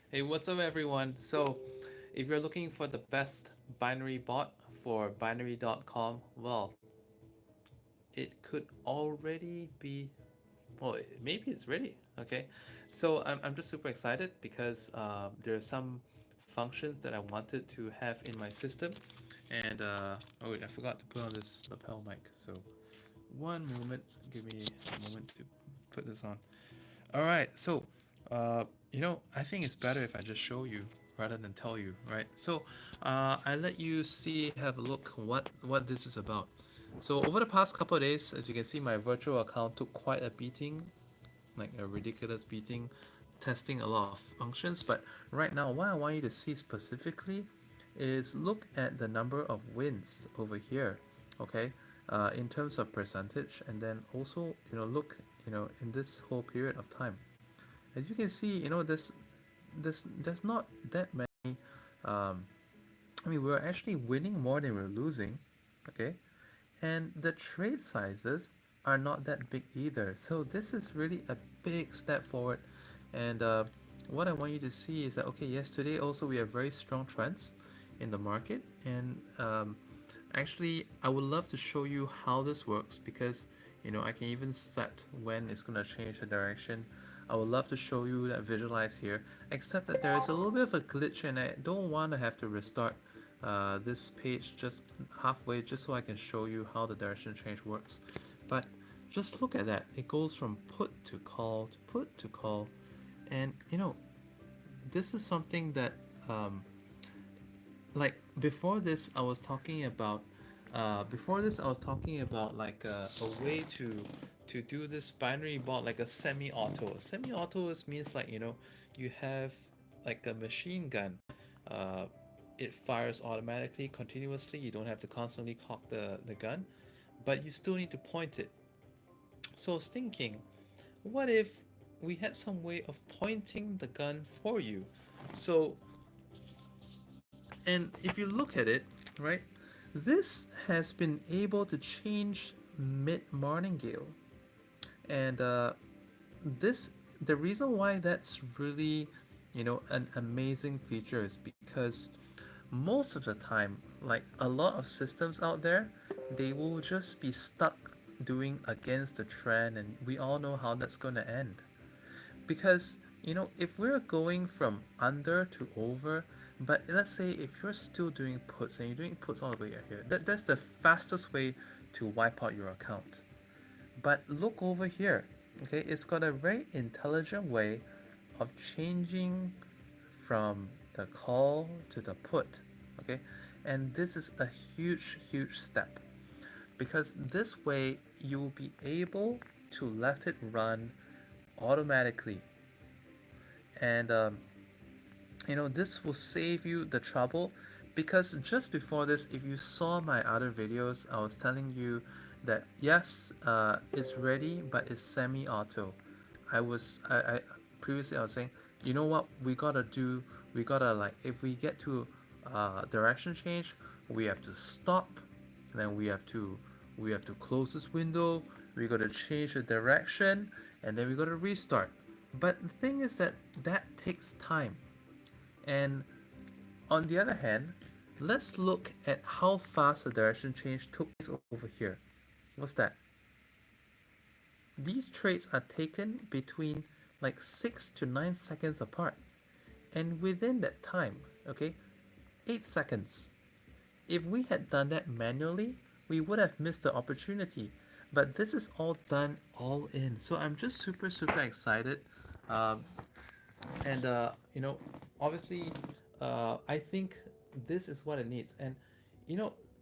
Hey, what's up, everyone? So, if you're looking for the best binary bot for binary.com, well, it could already be, well, maybe it's ready. Okay, so I'm just super excited because there are some functions that I wanted to have in my system, and oh wait, I forgot to put on this lapel mic. So, one moment, give me a moment to put this on. All right, so I think it's better if I just show you rather than tell you, right? So, I let you see, have a look what this is about. So over the past couple of days, as you can see, my virtual account took quite a beating, like a ridiculous beating, testing a lot of functions. But right now, what I want you to see specifically is look at the number of wins over here, okay, in terms of percentage, and then also look in this whole period of time. As you can see, there's not that many. Um, I mean, we're actually winning more than we're losing, okay, and the trade sizes are not that big either. So this is really a big step forward. And what I want you to see is that okay, yes, today also we have very strong trends in the market, and actually I would love to show you how this works because I can even set when it's gonna change the direction. I would love to show you that visualize here, except that there is a little bit of a glitch and I don't want to have to restart this page just halfway just so I can show you how the direction change works. But just look at that. It goes from put to call to put to call. And this is something that like before this I was talking about like a way to do this binary bot like a semi-auto. Semi-auto is means like you have like a machine gun. uh, it fires automatically continuously. You don't have to constantly cock the gun, but you still need to point it. So I was thinking, what if we had some way of pointing the gun for you? So, and if you look at it, right, this has been able to change mid martingale. And this the reason why that's really an amazing feature is because most of the time, like a lot of systems out there, they will just be stuck doing against the trend, and we all know how that's going to end. Because if we're going from under to over, but let's say if you're still doing puts and you're doing puts all the way here, that's the fastest way to wipe out your account. But look over here, okay? It's got a very intelligent way of changing from the call to the put, okay? And this is a huge, huge step because this way you will be able to let it run automatically. And this will save you the trouble because just before this, if you saw my other videos, I was telling you that yes, it's ready, but it's semi-auto. I previously I was saying, you know what we gotta like if we get to direction change, we have to stop, and then we have to close this window, we gotta change the direction, and then we gotta restart. But the thing is that takes time. And on the other hand, let's look at how fast the direction change took place over here. What's that? These trades are taken between like 6 to 9 seconds apart. And within that time, okay, 8 seconds. If we had done that manually, we would have missed the opportunity. But this is all done all in. So I'm just super, super excited. Um, and obviously I think this is what it needs. And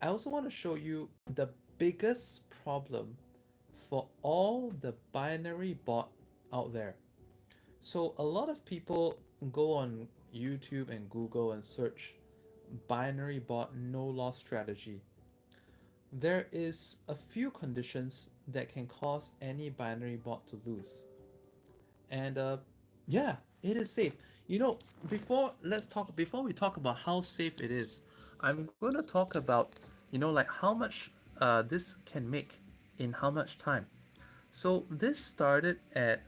I also want to show you the biggest problem for all the binary bot out there. So a lot of people go on YouTube and Google and search binary bot no loss strategy. There is a few conditions that can cause any binary bot to lose. And yeah, it is safe. Before we talk about how safe it is, I'm going to talk about like how much this can make in how much time. So this started at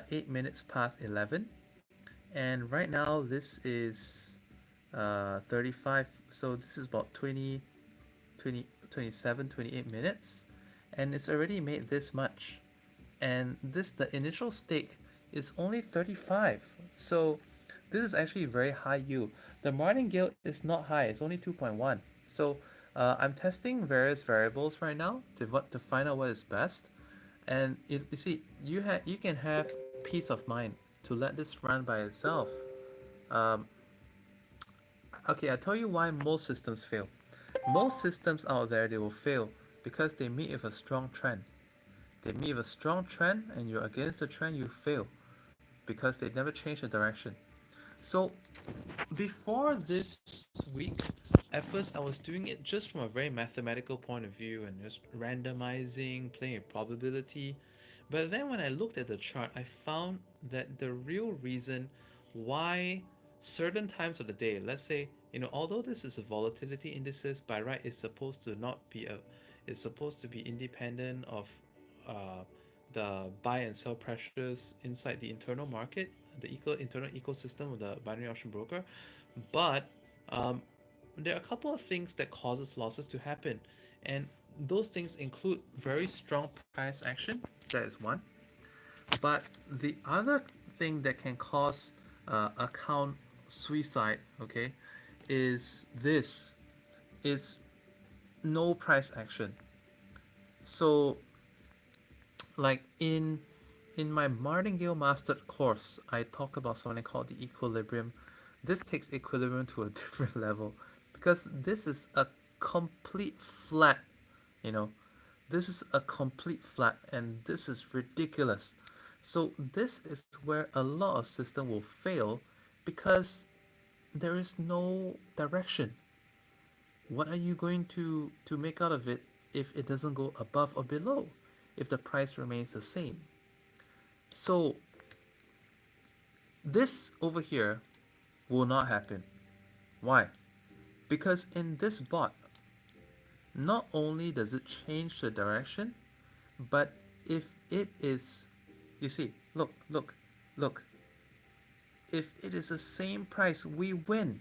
8 minutes past 11, and right now this is 35, so this is about 20, 27, 28 minutes, and it's already made this much. And this, the initial stake is only 35, so this is actually very high yield. The martingale is not high, it's only 2.1. So I'm testing various variables right now to find out what is best. And you see, you can have peace of mind to let this run by itself. um, okay, I'll tell you why most systems fail. Most systems out there, they will fail because they meet with a strong trend. They meet with a strong trend and you're against the trend, you fail because they never change the direction. So before this week, at first I was doing it just from a very mathematical point of view and just randomizing, playing with probability. But then when I looked at the chart, I found that the real reason why certain times of the day, let's say, although this is a volatility indices, by right it's supposed to not be it's supposed to be independent of uh, the buy and sell pressures inside the internal market, the internal ecosystem of the binary option broker. But um, there are a couple of things that causes losses to happen, and those things include very strong price action. That is one. But the other thing that can cause account suicide, okay, is this is no price action. So like in my martingale mastered course, I talk about something called the equilibrium. This takes equilibrium to a different level because this is a complete flat, you know this is a complete flat, and this is ridiculous. So this is where a lot of system will fail because there is no direction. What are you going to make out of it if it doesn't go above or below, if the price remains the same? So this over here will not happen. Why? Because in this bot, not only does it change the direction, but if it is, you see, look, if it is the same price, we win.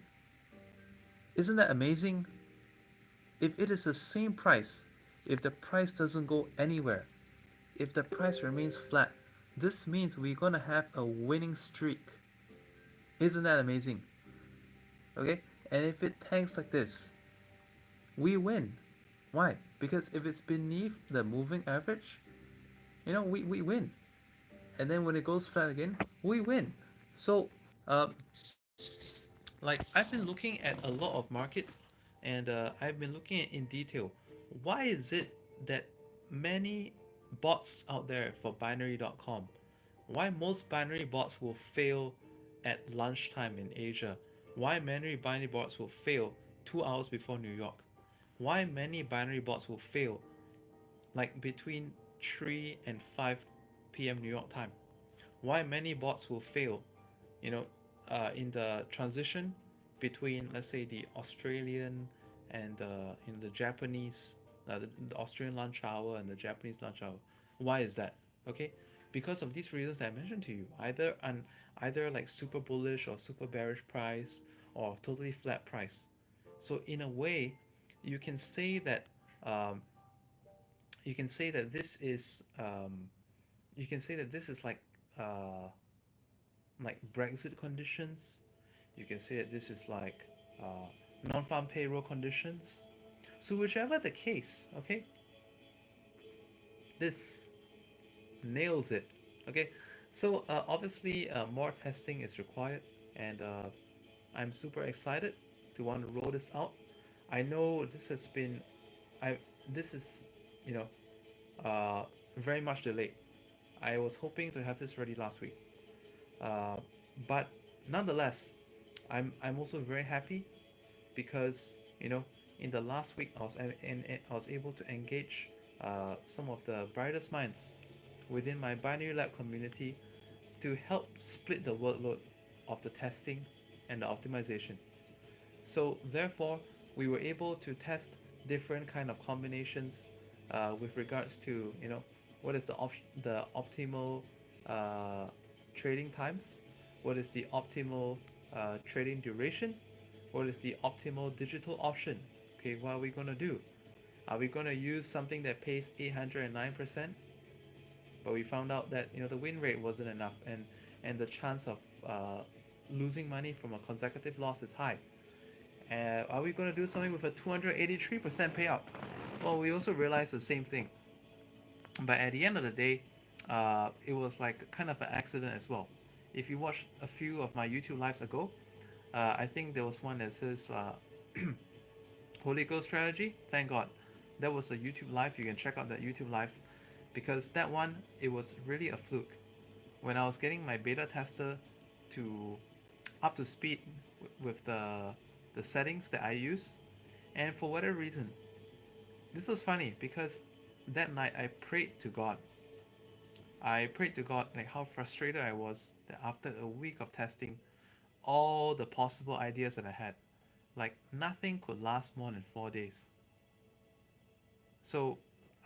Isn't that amazing? If it is the same price, if the price doesn't go anywhere, if the price remains flat, this means we're gonna have a winning streak. Isn't that amazing? Okay? And if it tanks like this, we win. Why? Because if it's beneath the moving average, we win. And then when it goes flat again, we win. So, like I've been looking at a lot of market, and I've been looking at in detail. Why is it that many bots out there for binary.com, why most binary bots will fail at lunchtime in Asia? Why many binary bots will fail 2 hours before New York? Why many binary bots will fail like between 3 and 5 p.m. New York time? Why many bots will fail, you know, in the transition between, let's say, the Australian and the Japanese, the Australian lunch hour and the Japanese lunch hour. Why is that? Okay, because of these reasons that I mentioned to you. Either like super bullish or super bearish price, or totally flat price. So in a way, you can say that um, you can say that this is you can say that this is like Brexit conditions. You can say that this is like non-farm payroll conditions. So whichever the case, okay, this nails it. Okay, so obviously more testing is required, and I'm super excited to want to roll this out. I know this has been, I this is, you know, uh, very much delayed. I was hoping to have this ready last week, uh, but nonetheless, I'm also very happy because in the last week I was able to engage some of the brightest minds within my binary lab community to help split the workload of the testing and the optimization. So therefore, we were able to test different kind of combinations with regards to what is the optimal uh, trading times, what is the optimal trading duration, what is the optimal digital option. Okay, what are we going to do? Are we going to use something that pays 809%? But we found out that the win rate wasn't enough, and the chance of losing money from a consecutive loss is high. Are we going to do something with a 283% payout? Well, we also realized the same thing. But at the end of the day, it was like kind of an accident as well. If you watch a few of my YouTube lives ago, I think there was one that says Holy Ghost strategy. Thank God, that was a YouTube live. You can check out that YouTube live, because that one, it was really a fluke. When I was getting my beta tester to up to speed with the settings that I use, and for whatever reason, this was funny because that night I prayed to God. I prayed to God like how frustrated I was that after a week of testing all the possible ideas that I had, like nothing could last more than 4 days. So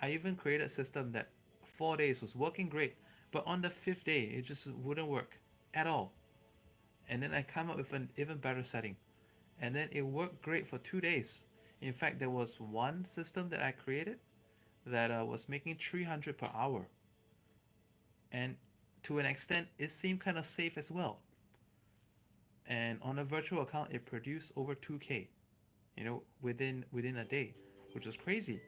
I even created a system that 4 days was working great, but on the fifth day it just wouldn't work at all. And then I come up with an even better setting, and then it worked great for 2 days. In fact, there was one system that I created that was making 300 per hour, and to an extent it seemed kind of safe as well. And on a virtual account it produced over 2k, within a day, which was crazy.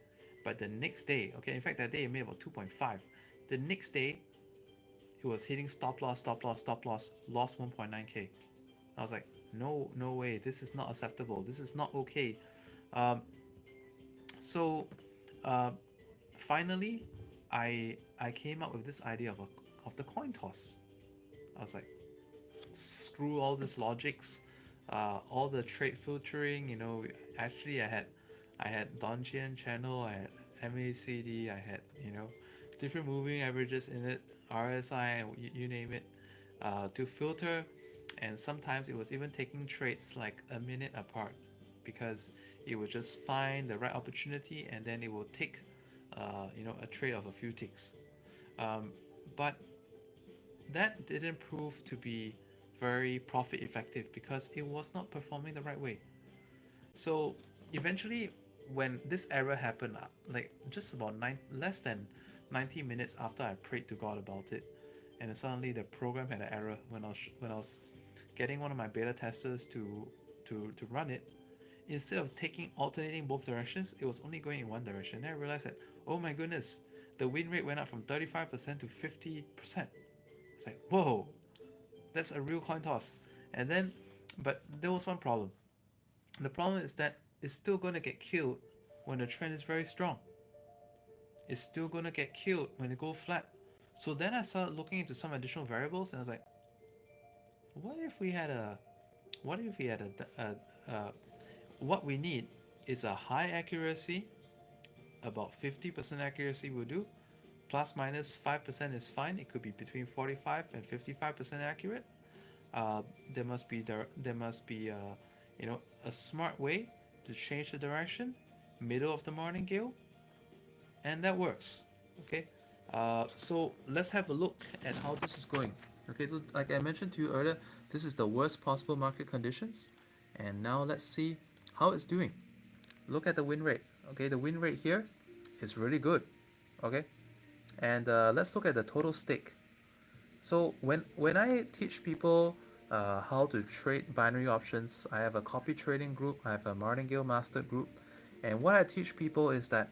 But the next day, okay, in fact that day it made about 2.5. The next day it was hitting stop loss, stop loss, stop loss, lost 1.9k. I was like, no way, this is not acceptable, this is not okay. um, so uh, finally I came up with this idea of the coin toss. I was like, screw all this logics, all the trade filtering. Actually I had Donchian channel, I had MACD, I had different moving averages in it, RSI, and you name it, to filter. And sometimes it was even taking trades like a minute apart, because it would just find the right opportunity and then it will take a trade of a few ticks. But that didn't prove to be very profit effective because it was not performing the right way. So eventually, when this error happened, like just about less than 90 minutes after I prayed to God about it, and then suddenly the program had an error when I was getting one of my beta testers to run it. Instead of taking alternating both directions, it was only going in one direction. Then I realized that, oh my goodness, the win rate went up from 35% to 50%. It's like, whoa, that's a real coin toss. And then, but there was one problem. The problem is that it's still going to get killed when the trend is very strong. It's still going to get killed when it goes flat. So then I started looking into some additional variables, and I was like, what if we had a, what we need is a high accuracy, about 50% accuracy will do, plus minus 5% is fine. It could be between 45 and 55% accurate. There must be a smart way to change the direction, middle of the martingale, and that works. Okay, so let's have a look at how this is going. Okay, so like I mentioned to you earlier, this is the worst possible market conditions, and now let's see how it's doing. Look at the win rate. Okay, the win rate here is really good. Okay, and let's look at the total stake. So when I teach people how to trade binary options, I have a copy trading group, I have a martingale master group, and what I teach people is that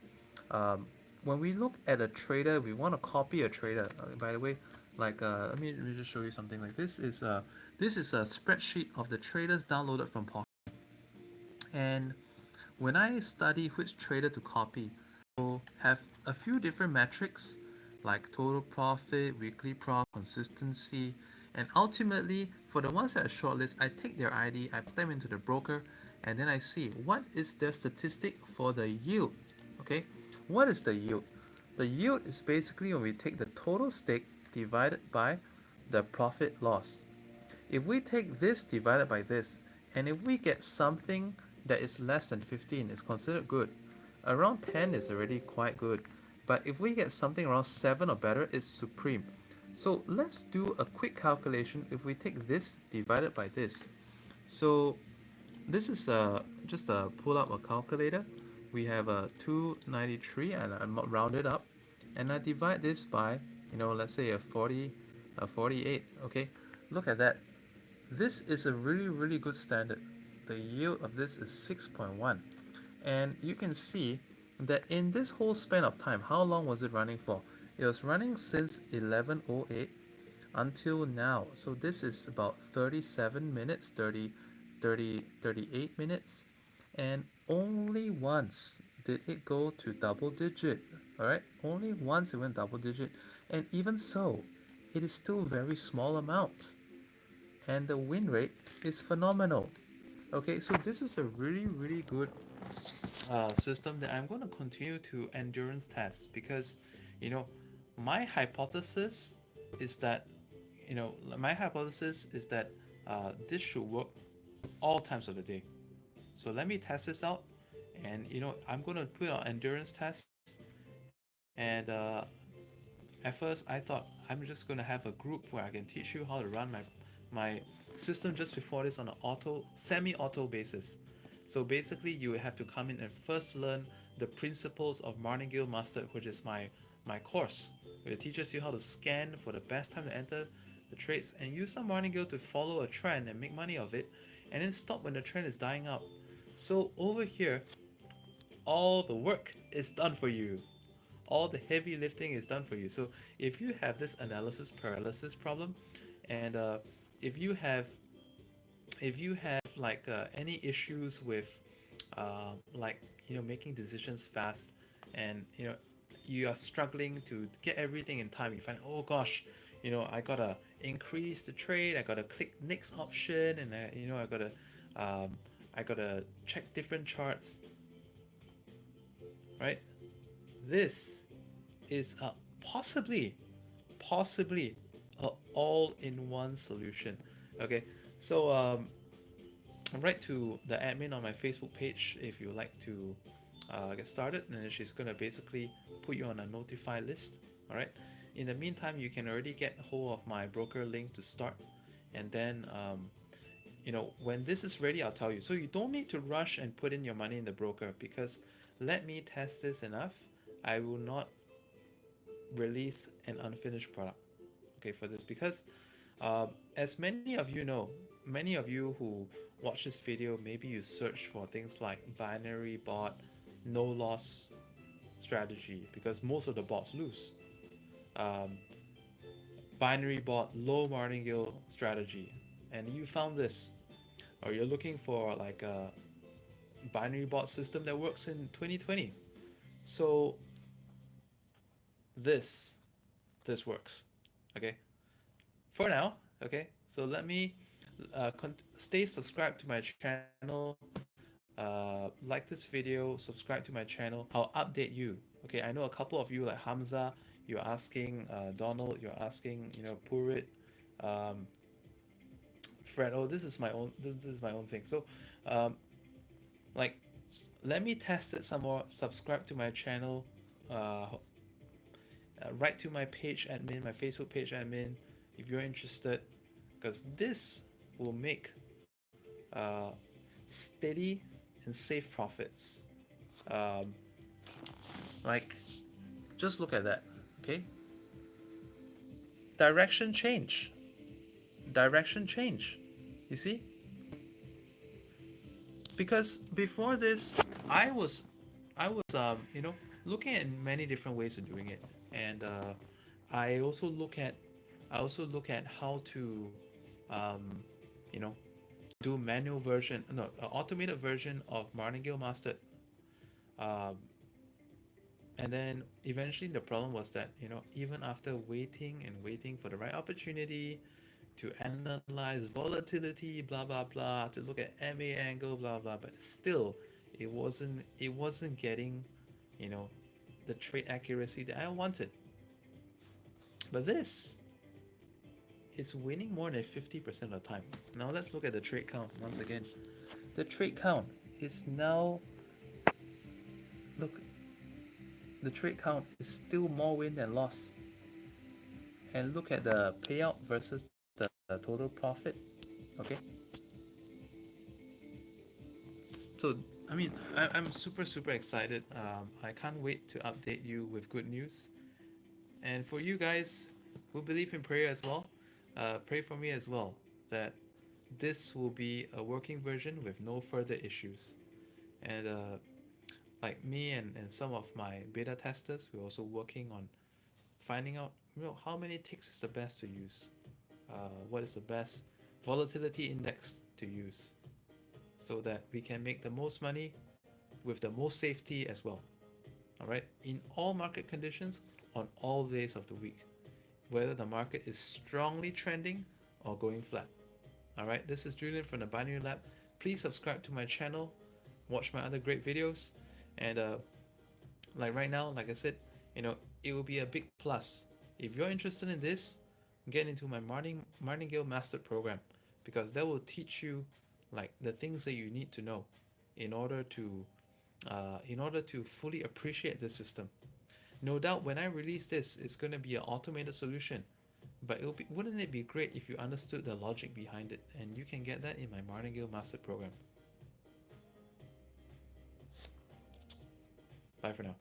when we look at a trader, we want to copy a trader. By the way, like let me just show you something. Like this is a spreadsheet of the traders downloaded from Pocket. And when I study which trader to copy, will have a few different metrics like total profit, weekly profit, consistency, and ultimately for the ones that I shortlist, I take their ID, I put them into the broker, and then I see what is their statistic for the yield. Okay, what is the yield? The yield is basically when we take the total stake divided by the profit loss. If we take this divided by this, and if we get something that is less than 15, it's considered good. Around 10 is already quite good. But if we get something around 7 or better, it's supreme. So let's do a quick calculation. If we take this divided by this, so this is just a pull up a calculator. We have a 293 and I'm rounded up, and I divide this by, let's say a 48. Okay, look at that. This is a really good standard. The yield of this is 6.1, and you can see that in this whole span of time, how long was it running for? It was running since 1108 until now. So this is about 37 minutes, 38 minutes, and only once did it go to double digit. All right, only once it went double digit, and even so, it is still very small amount, and the win rate is phenomenal. Okay, so this is a really good system that I'm going to continue to endurance test, because you know my hypothesis is that this should work all times of the day. So let me test this out, and I'm going to put on endurance test. And at first I thought I'm just going to have a group where I can teach you how to run my system just before this on an semi-auto basis. So basically you have to come in and first learn the principles of martingale master, which is my course, where it teaches you how to scan for the best time to enter the trades and use some martingale to follow a trend and make money of it, and then stop when the trend is dying out. So over here, all the work is done for you. All the heavy lifting is done for you. So if you have this analysis paralysis problem, and if you have like any issues with like making decisions fast, and you are struggling to get everything in time, you find, oh gosh, I gotta increase the trade, I gotta click next option, and um, I gotta check different charts, right? This is possibly a all-in-one solution. Okay, so write to the admin on my Facebook page if you like to get started, and then she's gonna basically put you on a notify list. All right. In the meantime, you can already get hold of my broker link to start, and then when this is ready, I'll tell you. So you don't need to rush and put in your money in the broker, because let me test this enough. I will not release an unfinished product, okay, for this, because as many of you know, many of you who watch this video, maybe you search for things like binary bot, no loss strategy, because most of the bots lose. um, Binary bot, low martingale strategy, and you found this, or you're looking for like a binary bot system that works in 2020. So this this works, okay, for now. Okay, so let me stay subscribed to my channel, like this video, subscribe to my channel. I'll update you. Okay, I know a couple of you like Hamza, you're asking, Donald, you're asking, Purit, um, Fred. Oh, this is my own thing. So um, like, let me test it some more. Subscribe to my channel, write to my page admin, my Facebook page admin, if you're interested, because this will make steady and safe profits. Um, like, just look at that, okay? Direction change. Direction change. You see? Because before this, I was, looking at many different ways of doing it, and I also look at, how to, um, you know, do manual version, no, automated version of Martingale Mastered. Um, and then eventually the problem was that, even after waiting and waiting for the right opportunity to analyze volatility, blah blah blah, to look at MA angle, blah blah, but still it wasn't getting, you know, the trade accuracy that I wanted. But this is winning more than 50% of the time. Now let's look at the trade count once again. The trade count is now, look, the trade count is still more win than loss. and look at the payout versus the total profit. Okay, so I mean, I'm super excited. I can't wait to update you with good news. And for you guys who believe in prayer as well, pray for me as well that this will be a working version with no further issues. And like me and some of my beta testers, we're also working on finding out, how many ticks is the best to use. What is the best volatility index to use so that we can make the most money with the most safety as well. All right, in all market conditions, on all days of the week, whether the market is strongly trending or going flat. All right, this is Julian from the Binary Lab. Please subscribe to my channel, watch my other great videos, and like right now, like I said, it will be a big plus if you're interested in this. Get into my martingale master program, because that will teach you like the things that you need to know in order to fully appreciate the system. No doubt when I release this, it's going to be an automated solution, but wouldn't it be great if you understood the logic behind it? And you can get that in my martingale master program. Bye for now.